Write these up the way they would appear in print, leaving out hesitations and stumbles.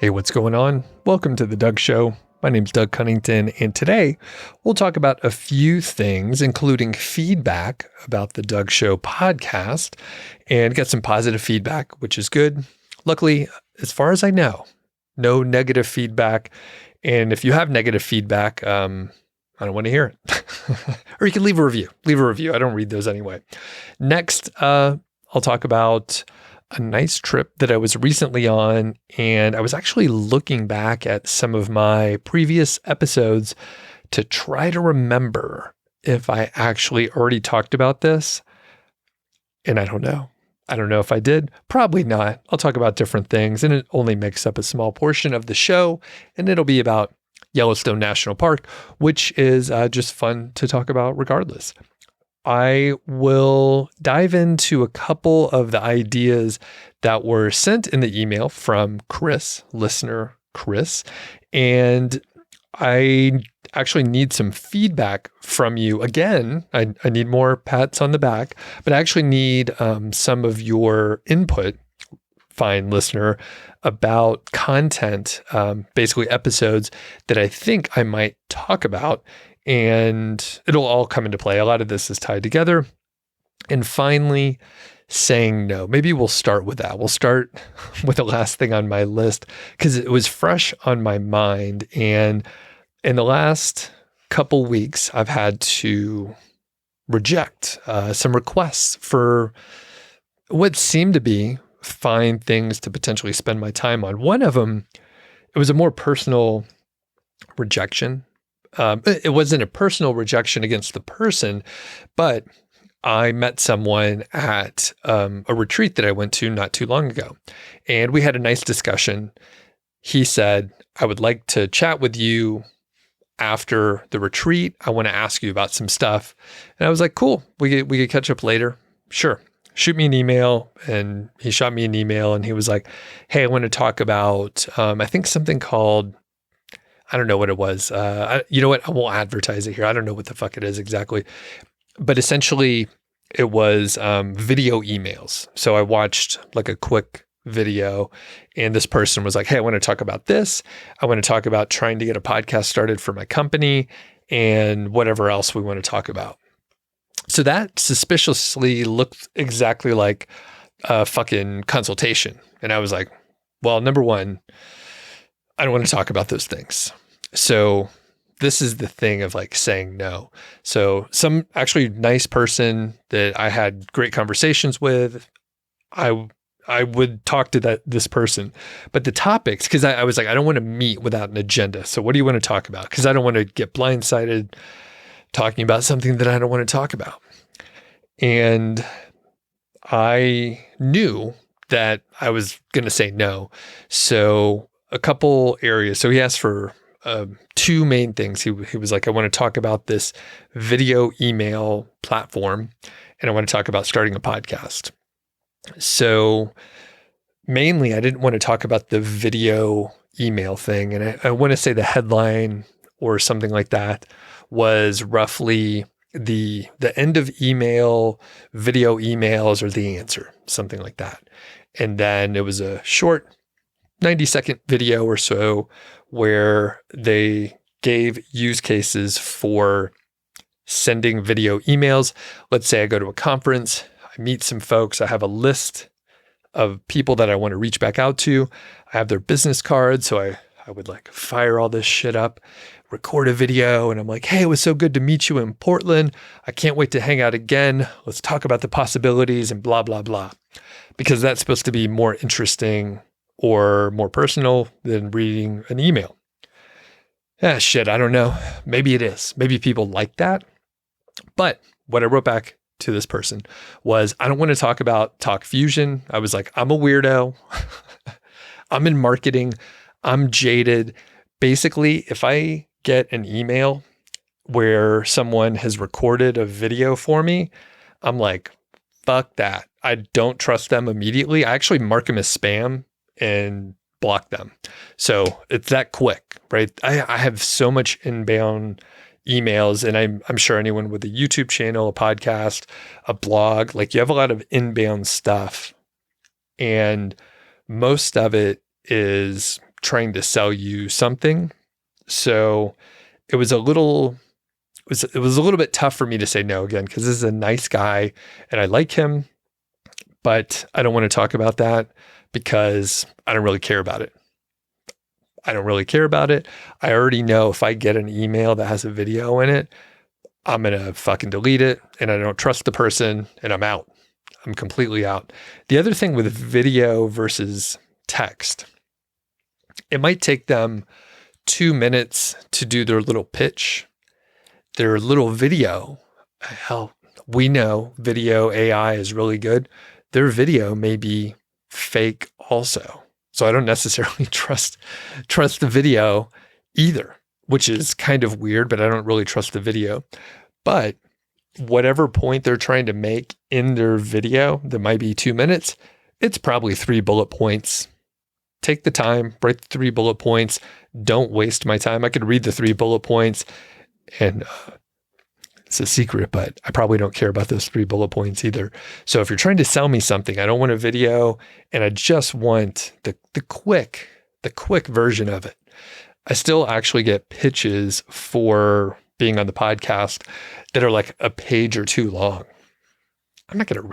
Hey, what's going on? Welcome to the Doug Show. My name's Doug Cunnington, and today we'll talk about a few things, including feedback about the Doug Show podcast, and get some positive feedback, which is good. Luckily, as far as I know, no negative feedback. And if you have negative feedback, I don't want to hear it. Or you can leave a review. Leave a review. I don't read those anyway. Next, I'll talk about a nice trip that I was recently on, and I was actually looking back at some of my previous episodes to try to remember if I actually already talked about this. And I don't know. I don't know if I did. Probably not. I'll talk about different things, and it only makes up a small portion of the show, and it'll be about Yellowstone National Park, which is just fun to talk about regardless. I will dive into a couple of the ideas that were sent in the email from Chris, listener Chris, and I actually need some feedback from you. Again, I need more pats on the back, but I actually need some of your input, fine listener, about content, basically episodes that I think I might talk about. And it'll all come into play. A lot of this is tied together. And finally, saying no. Maybe we'll start with that. We'll start with the last thing on my list because it was fresh on my mind. And in the last couple weeks, I've had to reject some requests for what seemed to be fine things to potentially spend my time on. One of them, it was a more personal rejection. It wasn't a personal rejection against the person, but I met someone at a retreat that I went to not too long ago, and we had a nice discussion. He said, I would like to chat with you after the retreat. I want to ask you about some stuff. And I was like, cool, we could catch up later. Sure. Shoot me an email. And he shot me an email, and he was like, hey, I want to talk about, I think something called, I don't know what it was. You know what? I won't advertise it here. I don't know what the fuck it is exactly. But essentially, it was video emails. So I watched like a quick video, and this person was like, hey, I want to talk about this. I want to talk about trying to get a podcast started for my company and whatever else we want to talk about. So that suspiciously looked exactly like a fucking consultation. And I was like, well, number one, I don't want to talk about those things. So this is the thing of like saying no. So some actually nice person that I had great conversations with, I would talk to this person, but the topics, because I was like, I don't want to meet without an agenda. So what do you want to talk about? Because I don't want to get blindsided talking about something that I don't want to talk about. And I knew that I was going to say no. So a couple areas. So he asked for two main things. He was like, I want to talk about this video email platform, and I want to talk about starting a podcast. So mainly, I didn't want to talk about the video email thing. And I want to say the headline or something like that was roughly the end of email, video emails, or the answer, something like that. And then it was a short 90-second video or so where they gave use cases for sending video emails. Let's say I go to a conference, I meet some folks, I have a list of people that I want to reach back out to. I have their business cards, so I would like fire all this shit up, record a video, and I'm like, hey, it was so good to meet you in Portland. I can't wait to hang out again. Let's talk about the possibilities and blah, blah, blah. Because that's supposed to be more interesting or more personal than reading an email. Shit, I don't know. Maybe it is. Maybe people like that. But what I wrote back to this person was, I don't want to talk about Talk Fusion. I was like, I'm a weirdo. I'm in marketing. I'm jaded. Basically, if I get an email where someone has recorded a video for me, I'm like, fuck that. I don't trust them immediately. I actually mark them as spam and block them. So it's that quick, right? I have so much inbound emails, and I'm sure anyone with a YouTube channel, a podcast, a blog, like you have a lot of inbound stuff, and most of it is trying to sell you something. So it was a little bit tough for me to say no again, because this is a nice guy and I like him, but I don't want to talk about that because I don't really care about it. I already know if I get an email that has a video in it, I'm going to fucking delete it, and I don't trust the person, and I'm out. I'm completely out. The other thing with video versus text, it might take them 2 minutes to do their little pitch, their little video. Hell, we know video AI is really good. Their video may be fake also. So I don't necessarily trust the video either, which is kind of weird, but I don't really trust the video. But whatever point they're trying to make in their video that might be 2 minutes, it's probably 3 bullet points. Take the time, write the 3 bullet points. Don't waste my time. I could read the 3 bullet points, and it's a secret, but I probably don't care about those 3 bullet points either. So if you're trying to sell me something, I don't want a video, and I just want the quick version of it. I still actually get pitches for being on the podcast that are like a page or 2 long. I'm not going to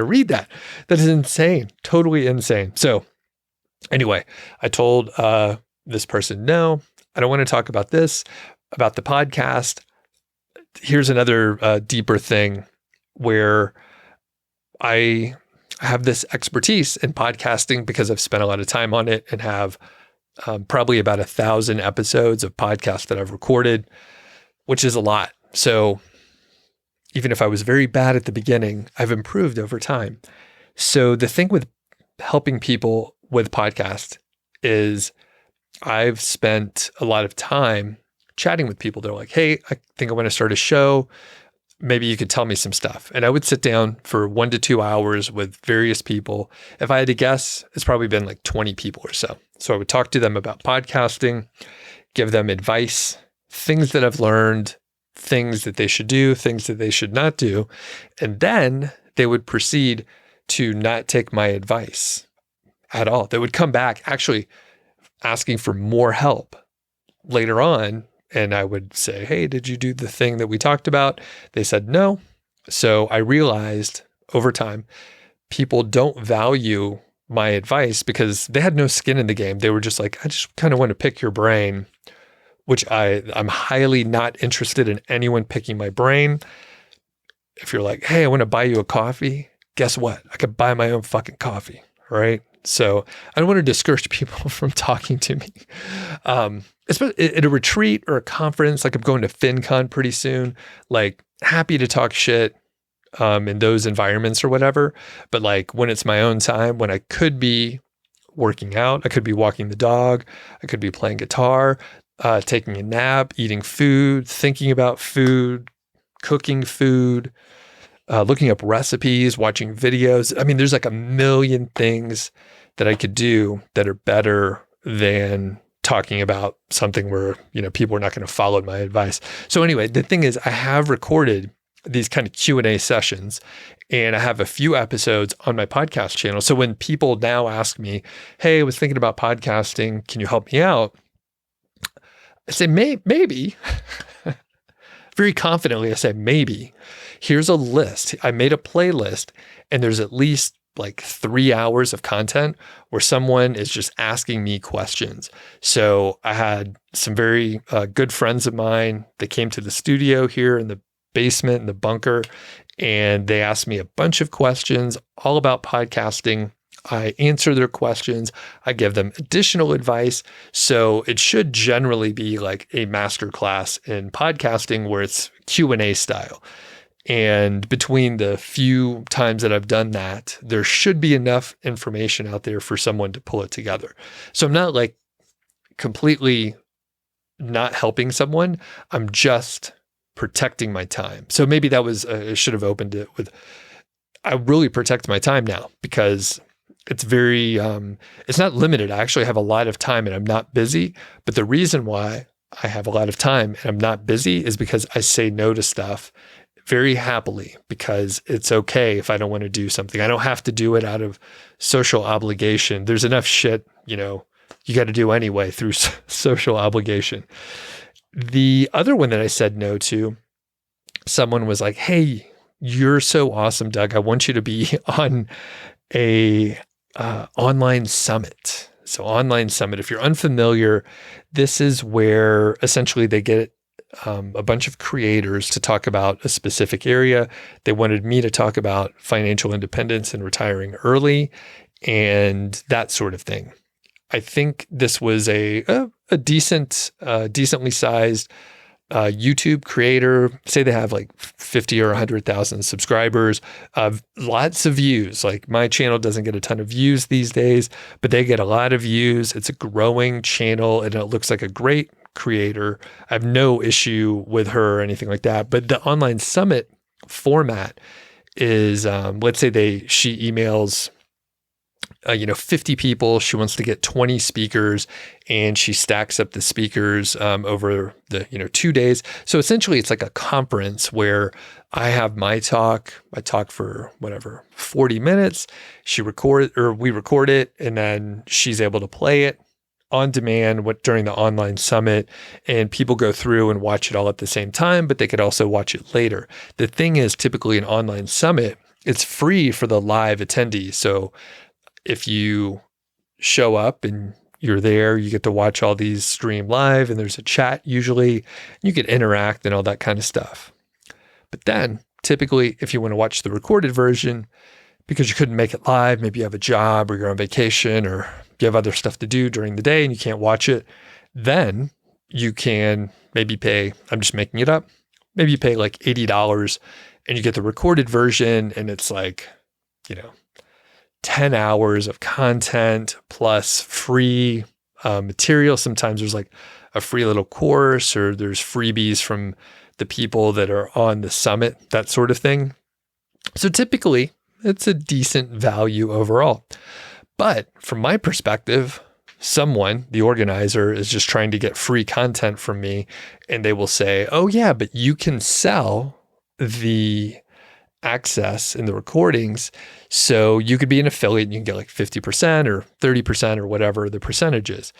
read that. That is insane. Totally insane. So anyway, I told this person, no, I don't want to talk about this, about the podcast. Here's another deeper thing where I have this expertise in podcasting because I've spent a lot of time on it and have probably about 1,000 episodes of podcasts that I've recorded, which is a lot. So even if I was very bad at the beginning, I've improved over time. So the thing with helping people with podcasts is I've spent a lot of time chatting with people. They're like, hey, I think I want to start a show. Maybe you could tell me some stuff. And I would sit down for 1 to 2 hours with various people. If I had to guess, it's probably been like 20 people or so. So I would talk to them about podcasting, give them advice, things that I've learned, things that they should do, things that they should not do. And then they would proceed to not take my advice at all. They would come back actually asking for more help later on. And I would say, hey, did you do the thing that we talked about? They said no. So I realized over time, people don't value my advice because they had no skin in the game. They were just like, I just kind of want to pick your brain, which I'm highly not interested in anyone picking my brain. If you're like, hey, I want to buy you a coffee, guess what? I could buy my own fucking coffee, right? So I don't want to discourage people from talking to me. Especially at a retreat or a conference, like I'm going to FinCon pretty soon, like happy to talk shit in those environments or whatever. But like when it's my own time, when I could be working out, I could be walking the dog, I could be playing guitar, taking a nap, eating food, thinking about food, cooking food, looking up recipes, watching videos. I mean, there's like a million things that I could do that are better than talking about something where, people are not going to follow my advice. So anyway, the thing is I have recorded these kind of Q&A sessions, and I have a few episodes on my podcast channel. So when people now ask me, hey, I was thinking about podcasting, can you help me out? I say, maybe. Very confidently, I say, maybe. Here's a list. I made a playlist, and there's at least like 3 hours of content where someone is just asking me questions. So I had some very good friends of mine that came to the studio here in the basement, in the bunker, and they asked me a bunch of questions all about podcasting. I answer their questions. I give them additional advice. So it should generally be like a masterclass in podcasting where it's Q&A style. And between the few times that I've done that, there should be enough information out there for someone to pull it together. So I'm not like completely not helping someone. I'm just protecting my time. So maybe that was, I should have opened it with, I really protect my time now because it's very, it's not limited. I actually have a lot of time and I'm not busy. But the reason why I have a lot of time and I'm not busy is because I say no to stuff very happily, because it's okay if I don't want to do something. I don't have to do it out of social obligation. There's enough shit, you got to do anyway through social obligation. The other one that I said no to, someone was like, hey, you're so awesome, Doug. I want you to be on a online summit. So online summit, if you're unfamiliar, this is where essentially they get a bunch of creators to talk about a specific area. They wanted me to talk about financial independence and retiring early and that sort of thing. I think this was a decently sized YouTube creator. Say they have like 50 or 100,000 subscribers, lots of views. Like my channel doesn't get a ton of views these days, but they get a lot of views. It's a growing channel and it looks like a great creator. I have no issue with her or anything like that. But the online summit format is, let's say she emails 50 people. She wants to get 20 speakers and she stacks up the speakers over the 2 days. So essentially it's like a conference where I have my talk. I talk for 40 minutes. We record it and then she's able to play it on demand during the online summit, and people go through and watch it all at the same time, but they could also watch it later. The thing is, typically an online summit, it's free for the live attendees. So if you show up and you're there, you get to watch all these stream live and there's a chat usually, you can interact and all that kind of stuff. But then typically if you want to watch the recorded version, because you couldn't make it live, maybe you have a job or you're on vacation or you have other stuff to do during the day and you can't watch it, then you can maybe pay, I'm just making it up, maybe you pay like $80 and you get the recorded version and it's like, 10 hours of content plus free material. Sometimes there's like a free little course or there's freebies from the people that are on the summit, that sort of thing. So typically it's a decent value overall. But from my perspective, the organizer is just trying to get free content from me and they will say, oh yeah, but you can sell the access in the recordings. So you could be an affiliate and you can get like 50% or 30% or whatever the percentage is.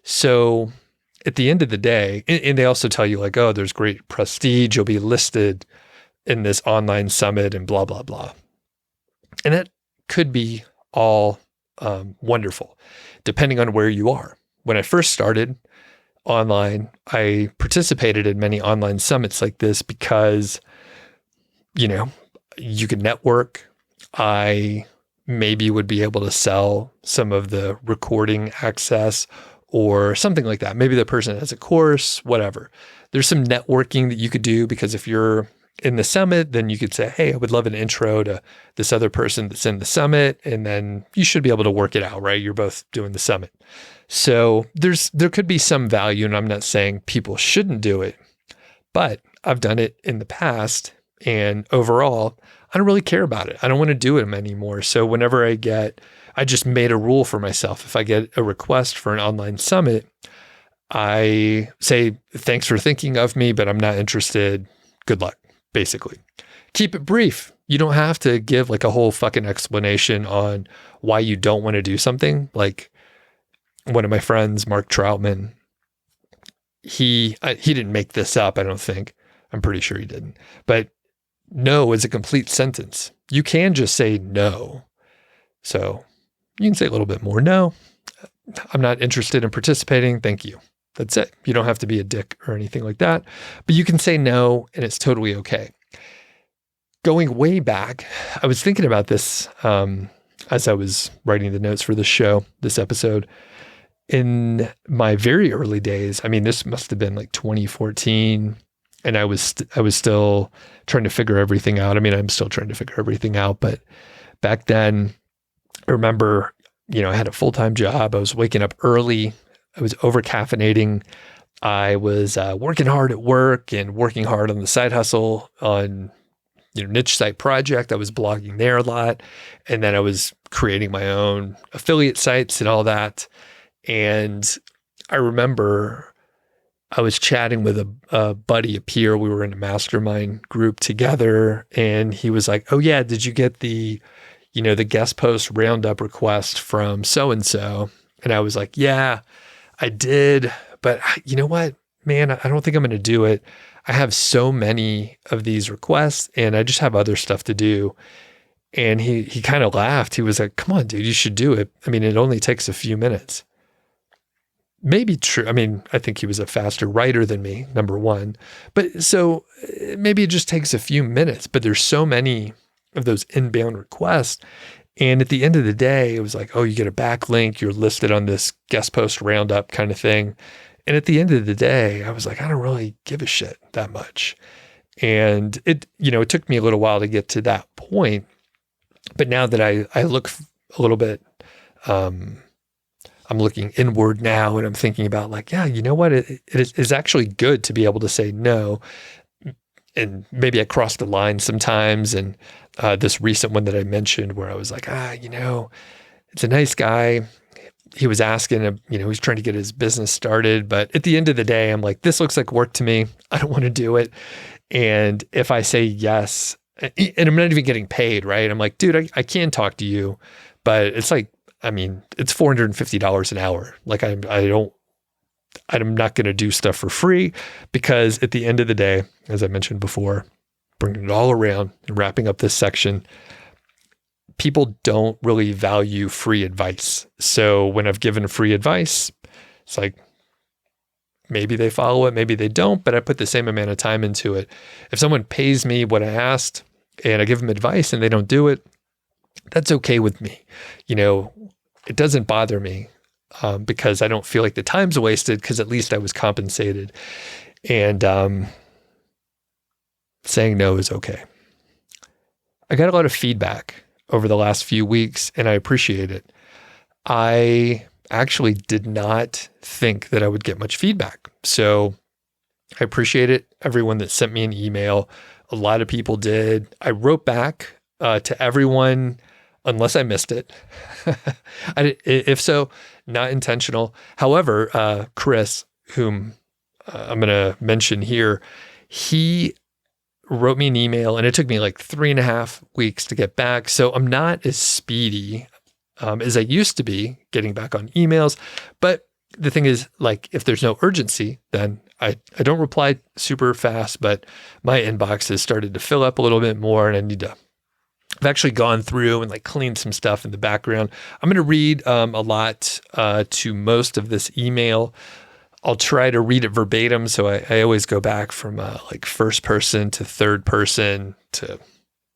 So at the end of the day, and they also tell you like, oh, there's great prestige. You'll be listed in this online summit and blah, blah, blah. And that could be all wonderful, depending on where you are. When I first started online, I participated in many online summits like this because, you could network. I maybe would be able to sell some of the recording access or something like that. Maybe the person has a course, whatever. There's some networking that you could do because if you're in the summit, then you could say, hey, I would love an intro to this other person that's in the summit. And then you should be able to work it out, right? You're both doing the summit. So there could be some value, and I'm not saying people shouldn't do it, but I've done it in the past. And overall, I don't really care about it. I don't want to do it anymore. So whenever I just made a rule for myself. If I get a request for an online summit, I say, thanks for thinking of me, but I'm not interested. Good luck, basically. Keep it brief. You don't have to give like a whole fucking explanation on why you don't want to do something. Like one of my friends, Mark Troutman, he didn't make this up, I don't think. I'm pretty sure he didn't. But no is a complete sentence. You can just say no. So you can say a little bit more. No, I'm not interested in participating. Thank you. That's it. You don't have to be a dick or anything like that, but you can say no and it's totally okay. Going way back, I was thinking about this as I was writing the notes for this episode. In my very early days, I mean, this must have been like 2014, and I was still trying to figure everything out. I mean, I'm still trying to figure everything out, but back then, I remember, I had a full-time job. I was waking up early. I was over-caffeinating. I was working hard at work and working hard on the side hustle on niche site project. I was blogging there a lot. And then I was creating my own affiliate sites and all that. And I remember I was chatting with a buddy, a peer. We were in a mastermind group together. And he was like, oh yeah, did you get the guest post roundup request from so-and-so? And I was like, yeah, I did. But you know what, man, I don't think I'm going to do it. I have so many of these requests and I just have other stuff to do. And he kind of laughed. He was like, come on, dude, you should do it. I mean, it only takes a few minutes. Maybe true. I mean, I think he was a faster writer than me, number one. But so maybe it just takes a few minutes, but there's so many of those inbound requests. And at the end of the day, it was like, oh, you get a backlink, you're listed on this guest post roundup kind of thing. And at the end of the day, I was like, I don't really give a shit that much. And it took me a little while to get to that point. But now that I look a little bit, I'm looking inward now and I'm thinking about like, yeah, you know what? It is actually good to be able to say no. And maybe I crossed the line sometimes. And this recent one that I mentioned where I was like, it's a nice guy. He was asking, he's trying to get his business started. But at the end of the day, I'm like, this looks like work to me. I don't want to do it. And if I say yes, and I'm not even getting paid, right? I'm like, dude, I can talk to you, but it's like, it's $450 an hour. Like I'm not going to do stuff for free because at the end of the day, as I mentioned before, bringing it all around and wrapping up this section, people don't really value free advice. So when I've given free advice, it's like, maybe they follow it, maybe they don't, but I put the same amount of time into it. If someone pays me what I asked and I give them advice and they don't do it, that's okay with me. It doesn't bother me because I don't feel like the time's wasted because at least I was compensated. And saying no is okay. I got a lot of feedback over the last few weeks and I appreciate it. I actually did not think that I would get much feedback. So I appreciate it. Everyone that sent me an email, a lot of people did. I wrote back to everyone unless I missed it. If so, not intentional. However, Chris, whom I'm going to mention here, he wrote me an email and it took me like 3.5 weeks to get back. So I'm not as speedy as I used to be getting back on emails. But the thing is, like, if there's no urgency, then I don't reply super fast, but my inbox has started to fill up a little bit more and I've actually gone through and like cleaned some stuff in the background. I'm going to read a lot to most of this email. I'll try to read it verbatim. So I always go back from like first person to third person to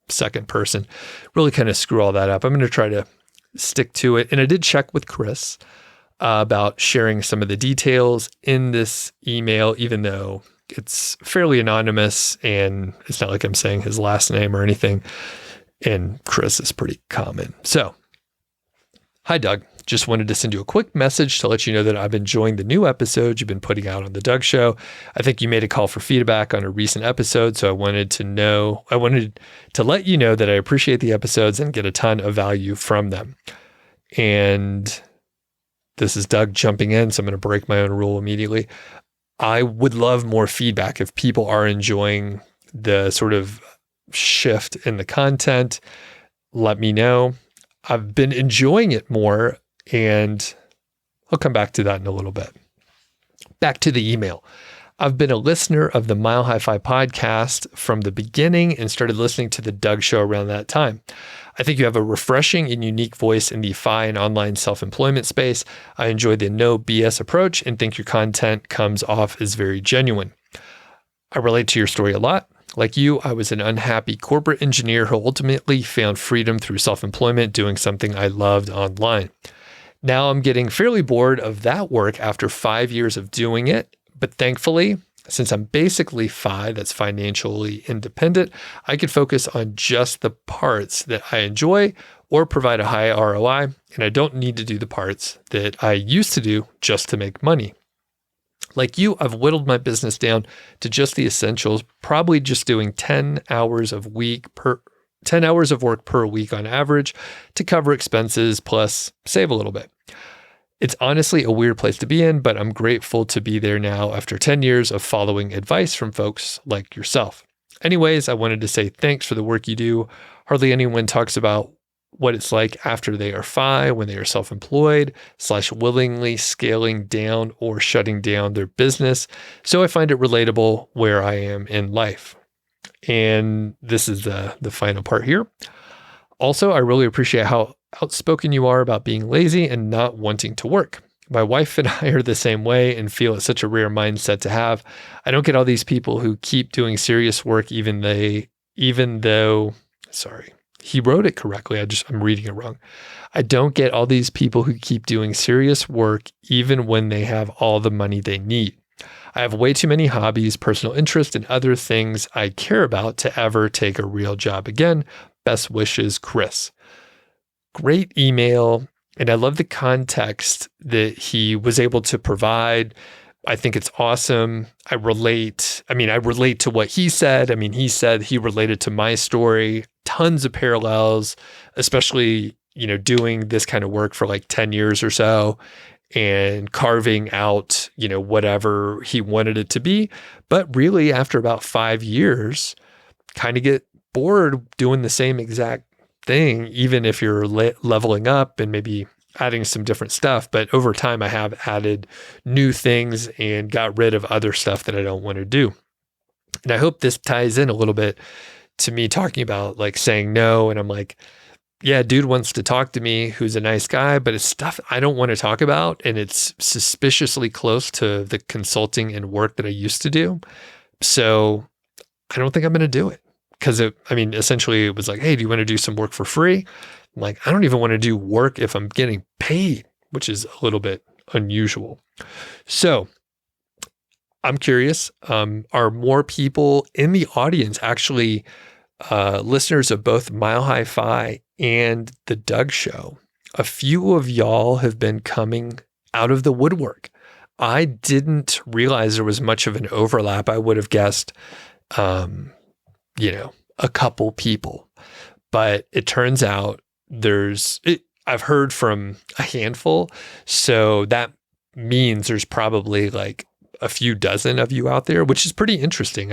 second person, really kind of screw all that up. I'm going to try to stick to it. And I did check with Chris about sharing some of the details in this email, even though it's fairly anonymous and it's not like I'm saying his last name or anything. And Chris is pretty common. So, hi, Doug. Just wanted to send you a quick message to let you know that I'm enjoying the new episodes you've been putting out on the Doug Show. I think you made a call for feedback on a recent episode, so I wanted to let you know that I appreciate the episodes and get a ton of value from them. And this is Doug jumping in, so I'm going to break my own rule immediately. I would love more feedback if people are enjoying the sort of shift in the content. Let me know. I've been enjoying it more, and I'll come back to that in a little bit. Back to the email. I've been a listener of the MileHighFi podcast from the beginning and started listening to the Doug Show around that time. I think you have a refreshing and unique voice in the FI and online self-employment space. I enjoy the no BS approach and think your content comes off as very genuine. I relate to your story a lot. Like you, I was an unhappy corporate engineer who ultimately found freedom through self-employment doing something I loved online. Now I'm getting fairly bored of that work after 5 years of doing it, but thankfully, since I'm basically FI, that's financially independent, I could focus on just the parts that I enjoy or provide a high ROI, and I don't need to do the parts that I used to do just to make money. Like you, I've whittled my business down to just the essentials, probably just doing 10 hours of work per week on average to cover expenses plus save a little bit. It's honestly a weird place to be in, but I'm grateful to be there now after 10 years of following advice from folks like yourself. Anyways, I wanted to say thanks for the work you do. Hardly anyone talks about what it's like after they are FI, when they are self-employed, / willingly scaling down or shutting down their business. So I find it relatable where I am in life. And this is the final part here. Also, I really appreciate how outspoken you are about being lazy and not wanting to work. My wife and I are the same way and feel it's such a rare mindset to have. I don't get all these people who keep doing serious work even though, he wrote it correctly. I'm reading it wrong. I don't get all these people who keep doing serious work even when they have all the money they need. I have way too many hobbies, personal interests, and other things I care about to ever take a real job again. Best wishes, Chris. Great email. And I love the context that he was able to provide. I think it's awesome. I relate to what he said. He said he related to my story, tons of parallels, especially, doing this kind of work for like 10 years or so and carving out, whatever he wanted it to be. But really after about 5 years, kind of get bored doing the same exact thing, even if you're leveling up and maybe adding some different stuff. But over time, I have added new things and got rid of other stuff that I don't want to do. And I hope this ties in a little bit to me talking about like saying no. And I'm like, yeah, dude wants to talk to me who's a nice guy, but it's stuff I don't want to talk about. And it's suspiciously close to the consulting and work that I used to do. So I don't think I'm going to do it. Because essentially it was like, hey, do you want to do some work for free? I'm like, I don't even want to do work if I'm getting paid, which is a little bit unusual. So I'm curious, are more people in the audience actually listeners of both MileHighFi and the Doug.Show? A few of y'all have been coming out of the woodwork. I didn't realize there was much of an overlap. I would have guessed a couple people, but it turns out I've heard from a handful. So that means there's probably like a few dozen of you out there, which is pretty interesting.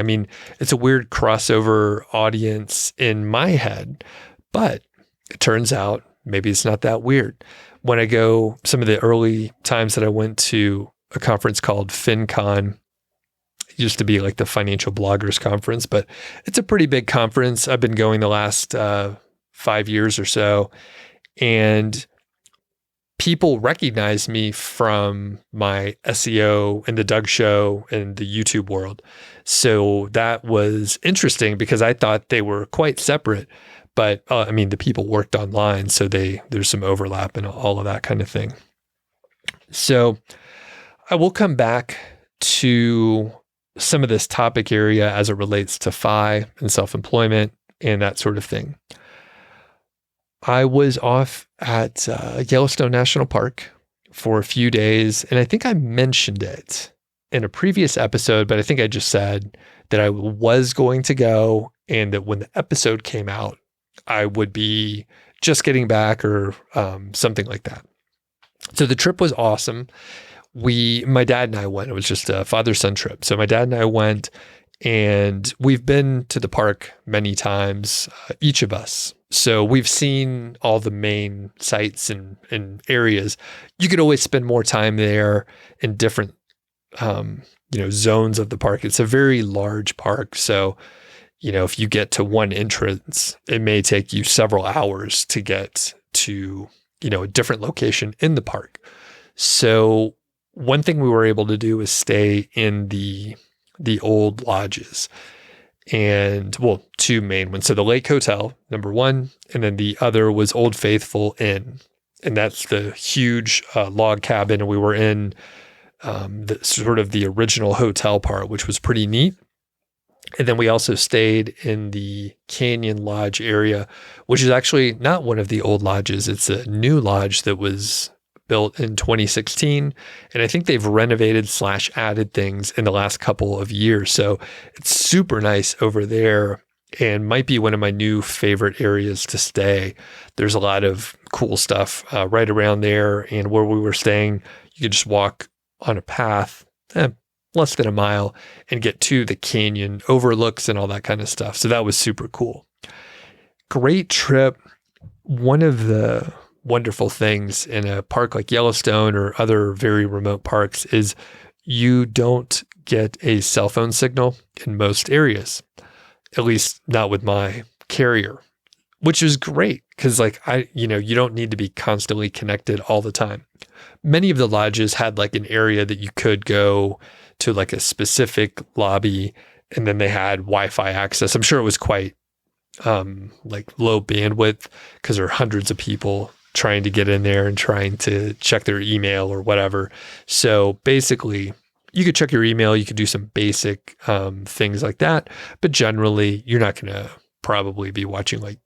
It's a weird crossover audience in my head, but it turns out maybe it's not that weird. When I go, some of the early times that I went to a conference called FinCon, used to be like the financial bloggers conference, but it's a pretty big conference. I've been going the last 5 years or so, and people recognize me from my SEO and the Doug.Show and the YouTube world. So that was interesting because I thought they were quite separate, but the people worked online. So there's some overlap and all of that kind of thing. So I will come back to some of this topic area as it relates to FI and self-employment and that sort of thing. I was off at Yellowstone National Park for a few days, and I think I mentioned it in a previous episode, but I think I just said that I was going to go and that when the episode came out, I would be just getting back or something like that. So the trip was awesome. My dad and I went. It was just a father-son trip. So my dad and I went, and we've been to the park many times, each of us. So we've seen all the main sites and areas. You could always spend more time there in different, zones of the park. It's a very large park. So, if you get to one entrance, it may take you several hours to get to, a different location in the park. So one thing we were able to do is stay in the old lodges, and two main ones. So the Lake Hotel, number one, and then the other was Old Faithful Inn. And that's the huge log cabin. And we were in the sort of the original hotel part, which was pretty neat. And then we also stayed in the Canyon Lodge area, which is actually not one of the old lodges. It's a new lodge that was built in 2016. And I think they've renovated / added things in the last couple of years. So it's super nice over there and might be one of my new favorite areas to stay. There's a lot of cool stuff right around there. And where we were staying, you could just walk on a path, less than a mile, and get to the canyon overlooks and all that kind of stuff. So that was super cool. Great trip. one of the wonderful things in a park like Yellowstone or other very remote parks is you don't get a cell phone signal in most areas, at least not with my carrier, which is great because you don't need to be constantly connected all the time. Many of the lodges had like an area that you could go to, like a specific lobby, and then they had Wi-Fi access. I'm sure it was quite like low bandwidth because there are hundreds of people trying to get in there and trying to check their email or whatever. So basically, you could check your email, you could do some basic things like that, but generally, you're not going to probably be watching like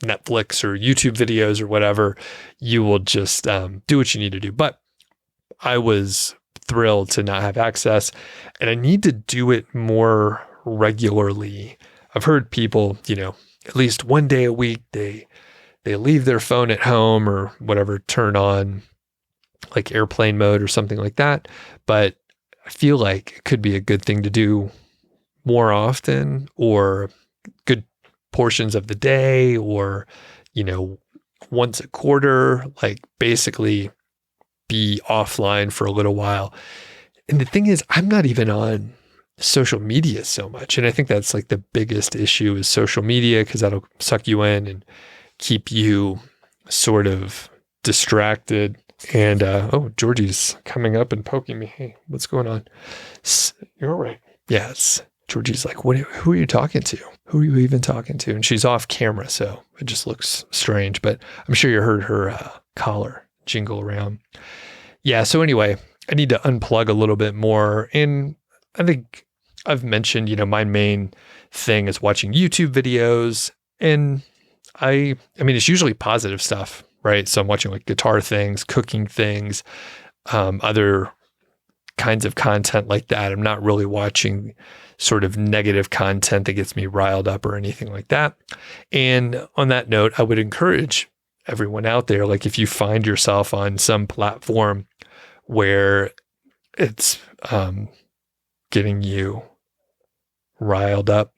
Netflix or YouTube videos or whatever. You will just do what you need to do. But I was thrilled to not have access, and I need to do it more regularly. I've heard people, at least one day a week, they leave their phone at home or whatever, turn on like airplane mode or something like that. But I feel like it could be a good thing to do more often, or good portions of the day, or, once a quarter, like basically be offline for a little while. And the thing is, I'm not even on social media so much. And I think that's like the biggest issue is social media, because that'll suck you in and keep you sort of distracted. And, Georgie's coming up and poking me. Hey, what's going on? You're all right. Yes. Georgie's like, who are you talking to? Who are you even talking to? And she's off camera, so it just looks strange, but I'm sure you heard her collar jingle around. Yeah. So anyway, I need to unplug a little bit more. And I think I've mentioned, my main thing is watching YouTube videos, and I mean, it's usually positive stuff, right? So I'm watching like guitar things, cooking things, other kinds of content like that. I'm not really watching sort of negative content that gets me riled up or anything like that. And on that note, I would encourage everyone out there, like if you find yourself on some platform where it's getting you riled up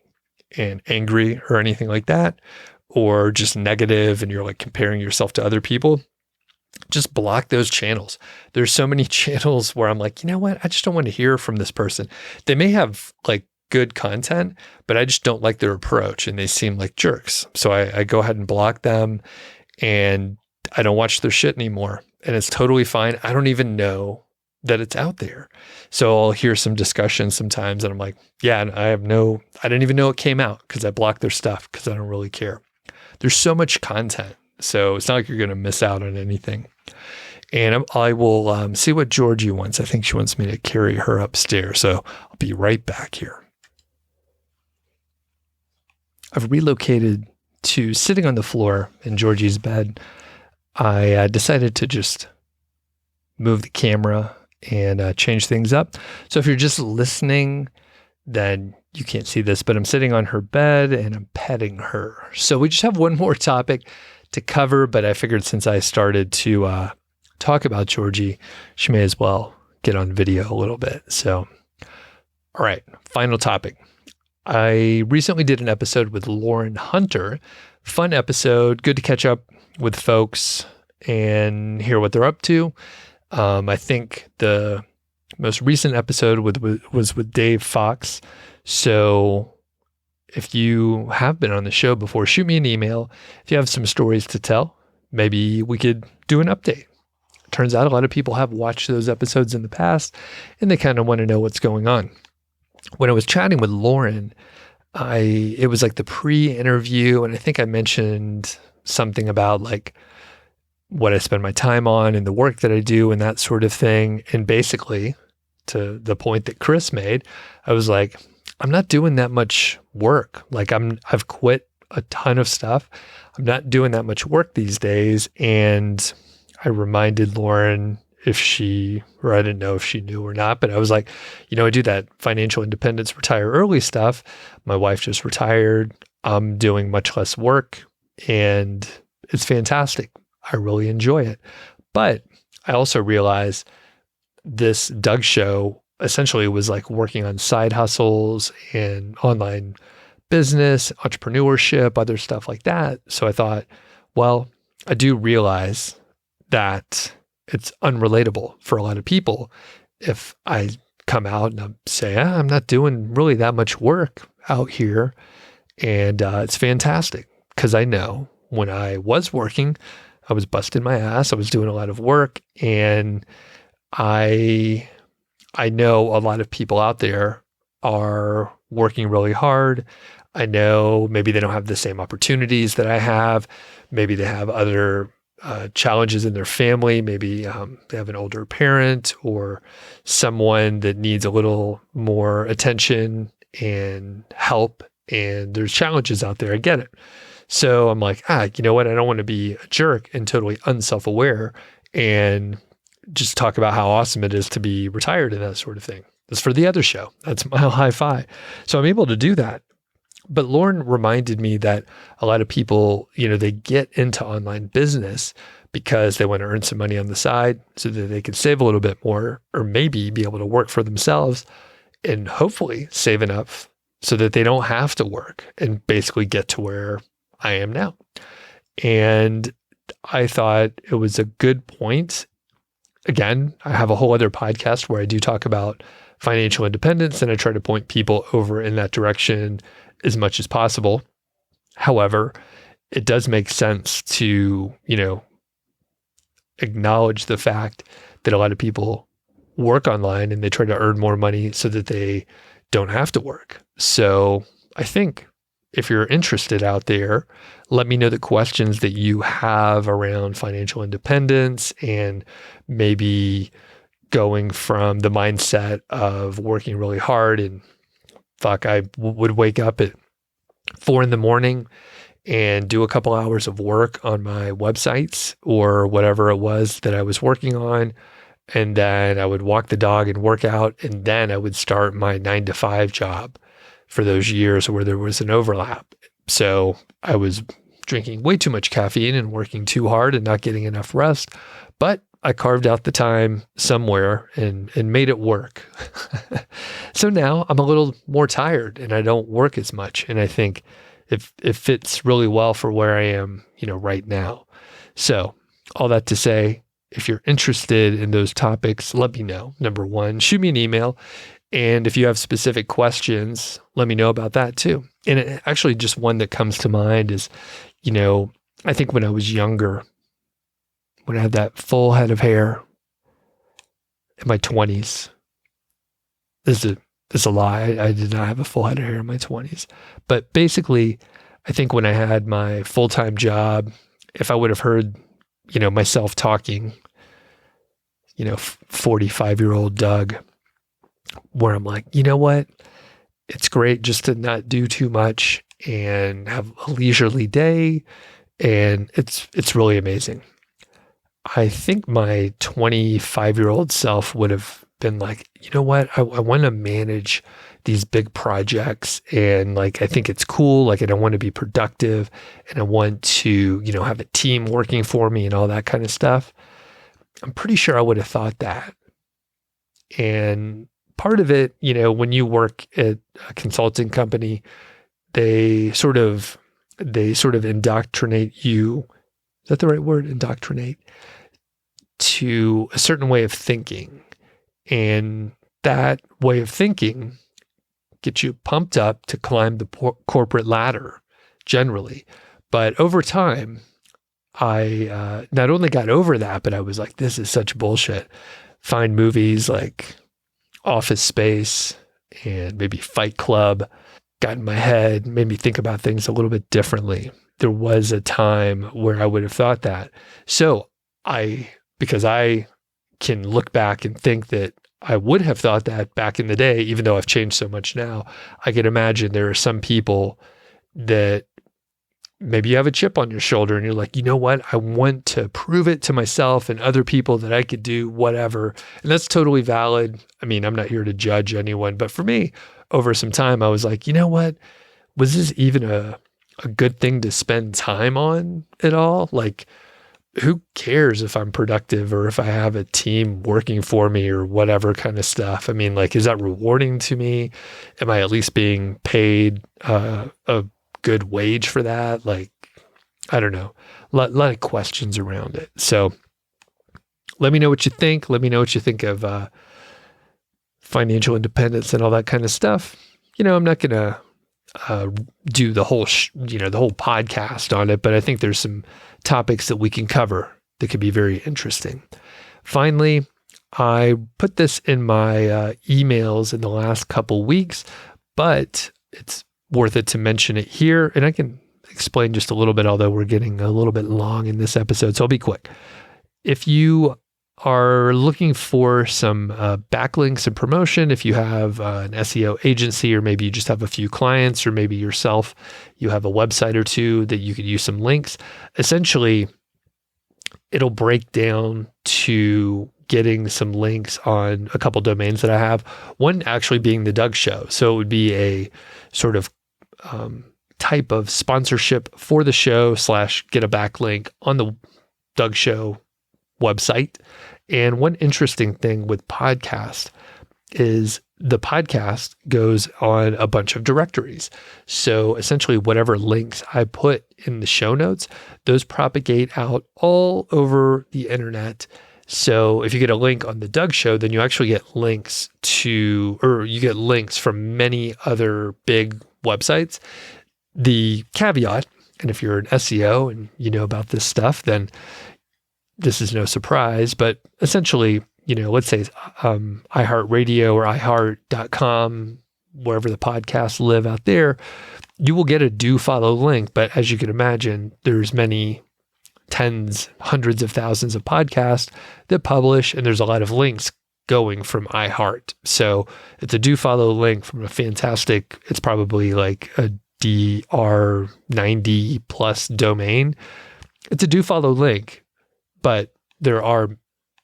and angry or anything like that, or just negative and you're like comparing yourself to other people, just block those channels. There's so many channels where I'm like, you know what? I just don't want to hear from this person. They may have like good content, but I just don't like their approach and they seem like jerks. So I go ahead and block them, and I don't watch their shit anymore. And it's totally fine. I don't even know that it's out there. So I'll hear some discussion sometimes and I'm like, yeah, I didn't even know it came out because I blocked their stuff because I don't really care. There's so much content. So it's not like you're going to miss out on anything. And I will see what Georgie wants. I think she wants me to carry her upstairs. So I'll be right back here. I've relocated to sitting on the floor in Georgie's bed. I decided to just move the camera and change things up. So if you're just listening, then you can't see this, but I'm sitting on her bed and I'm petting her. So we just have one more topic to cover, but I figured since I started to talk about Georgie, she may as well get on video a little bit. So, all right, final topic. I recently did an episode with Lauren Hunter. Fun episode, good to catch up with folks and hear what they're up to. I think the most recent episode was with Dave Fox. So if you have been on the show before, shoot me an email. If you have some stories to tell, maybe we could do an update. Turns out a lot of people have watched those episodes in the past and they kind of want to know what's going on. When I was chatting with Lauren, it was like the pre-interview, and I think I mentioned something about like what I spend my time on and the work that I do and that sort of thing. And basically, to the point that Chris made, I was like, I'm not doing that much work. Like I've quit a ton of stuff. I'm not doing that much work these days. And I reminded Lauren I didn't know if she knew or not, but I was like, I do that financial independence, retire early stuff. My wife just retired. I'm doing much less work and it's fantastic. I really enjoy it. But I also realized this Doug show essentially was like working on side hustles and online business, entrepreneurship, other stuff like that. So I thought, well, I do realize that it's unrelatable for a lot of people if I come out and say, I'm not doing really that much work out here. And it's fantastic because I know when I was working, I was busting my ass. I was doing a lot of work, and I know a lot of people out there are working really hard. I know maybe they don't have the same opportunities that I have. Maybe they have other challenges in their family. Maybe they have an older parent or someone that needs a little more attention and help. And there's challenges out there. I get it. So I'm like, you know what? I don't want to be a jerk and totally unself-aware and just talk about how awesome it is to be retired and that sort of thing. That's for the other show. That's MileHighFi. So I'm able to do that. But Lauren reminded me that a lot of people, they get into online business because they want to earn some money on the side so that they can save a little bit more, or maybe be able to work for themselves and hopefully save enough so that they don't have to work and basically get to where I am now. And I thought it was a good point. Again, I have a whole other podcast where I do talk about financial independence, and I try to point people over in that direction as much as possible. However, it does make sense to, acknowledge the fact that a lot of people work online and they try to earn more money so that they don't have to work. So I think if you're interested out there, let me know the questions that you have around financial independence and maybe going from the mindset of working really hard and I would wake up at 4 a.m. and do a couple hours of work on my websites or whatever it was that I was working on. And then I would walk the dog and work out. And then I would start my 9-to-5 job for those years where there was an overlap. So I was drinking way too much caffeine and working too hard and not getting enough rest. But I carved out the time somewhere and made it work. So now I'm a little more tired and I don't work as much. And I think it fits really well for where I am, right now. So all that to say, if you're interested in those topics, let me know. Number one, shoot me an email. And if you have specific questions, let me know about that too. And actually just one that comes to mind is, I think when I was younger, when I had that full head of hair in my 20s, this is a lie. I did not have a full head of hair in my 20s. But basically, I think when I had my full-time job, if I would have heard, myself talking, 45-year-old Doug, where I'm like, you know what? It's great just to not do too much and have a leisurely day. And it's really amazing. I think my 25-year-old self would have been like, you know what? I want to manage these big projects. And I think it's cool. I want to be productive and I want to, have a team working for me and all that kind of stuff. I'm pretty sure I would have thought that. And part of it, when you work at a consulting company, they sort of indoctrinate you. Is that the right word? Indoctrinate to a certain way of thinking. And that way of thinking gets you pumped up to climb the corporate ladder generally. But over time, I not only got over that, but I was like, this is such bullshit. Find movies like Office Space and maybe Fight Club got in my head, made me think about things a little bit differently. There was a time where I would have thought that. So because I can look back and think that I would have thought that back in the day, even though I've changed so much now, I can imagine there are some people that maybe you have a chip on your shoulder and you're like, you know what? I want to prove it to myself and other people that I could do whatever. And that's totally valid. I mean, I'm not here to judge anyone, but for me, over some time, I was like, you know what? Was this even a good thing to spend time on at all? who cares if I'm productive or if I have a team working for me or whatever kind of stuff? I mean, like, is that rewarding to me? Am I at least being paid a good wage for that? Like, I don't know. A lot of questions around it. So let me know what you think. Let me know what you think of financial independence and all that kind of stuff. I'm not going to do the whole, the whole podcast on it, but I think there's some topics that we can cover that could be very interesting. Finally, I put this in my emails in the last couple weeks, but it's worth it to mention it here. And I can explain just a little bit, although we're getting a little bit long in this episode, so I'll be quick. If you are looking for some backlinks and promotion, if you have an SEO agency, or maybe you just have a few clients, or maybe yourself, you have a website or two that you could use some links, essentially it'll break down to getting some links on a couple domains that I have. One actually being the Doug.Show. So it would be a sort of type of sponsorship for the show / get a backlink on the Doug.Show website. And one interesting thing with podcast is the podcast goes on a bunch of directories. So essentially whatever links I put in the show notes, those propagate out all over the internet. So if you get a link on the Doug.Show, then you actually get links from many other big websites. The caveat, and if you're an SEO and you know about this stuff, then this is no surprise, but essentially, let's say iHeartRadio or iHeart.com, wherever the podcasts live out there, you will get a do follow link. But as you can imagine, there's many tens, hundreds of thousands of podcasts that publish, and there's a lot of links going from iHeart. So it's a do follow link from a fantastic, it's probably like a DR90 plus domain. It's a do follow link. But there are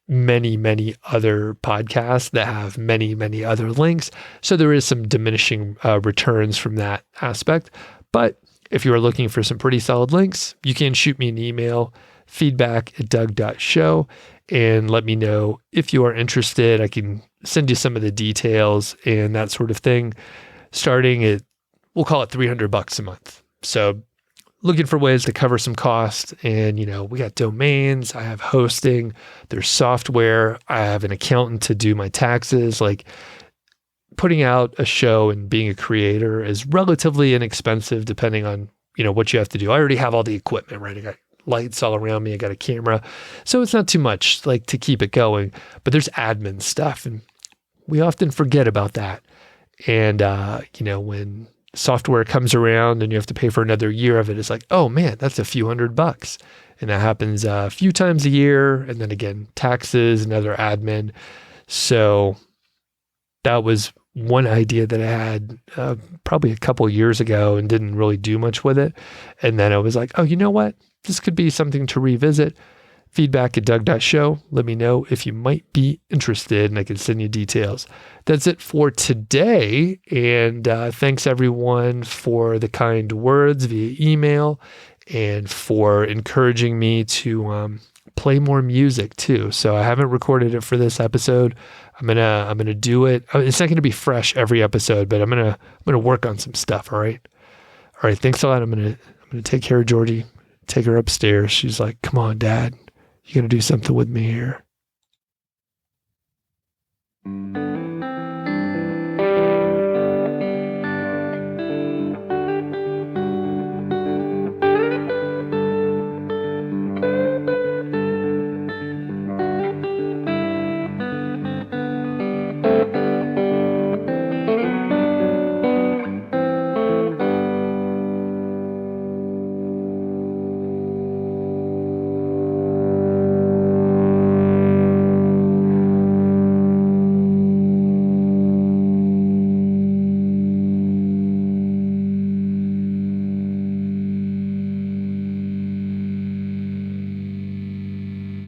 many, many other podcasts that have many, many other links. So there is some diminishing returns from that aspect. But if you are looking for some pretty solid links, you can shoot me an email, feedback@Doug.Show, and let me know if you are interested. I can send you some of the details and that sort of thing, starting at, we'll call it $300 a month. So looking for ways to cover some costs. And, we got domains, I have hosting, there's software, I have an accountant to do my taxes. Like, putting out a show and being a creator is relatively inexpensive depending on, what you have to do. I already have all the equipment, right? I got lights all around me, I got a camera. So it's not too much like to keep it going, but there's admin stuff and we often forget about that. And, when software comes around and you have to pay for another year of it, it's like, oh man, that's a few $100. And that happens a few times a year. And then again, taxes and other admin. So that was one idea that I had probably a couple of years ago and didn't really do much with it. And then I was like, oh, you know what? This could be something to revisit. Feedback@Doug.Show. Let me know if you might be interested and I can send you details. That's it for today. And thanks everyone for the kind words via email and for encouraging me to play more music too. So I haven't recorded it for this episode. I'm gonna do it. It's not gonna be fresh every episode, but I'm gonna work on some stuff. All right. Thanks a lot. I'm gonna take care of Georgie. Take her upstairs. She's like, "Come on, Dad. You gonna do something with me here?"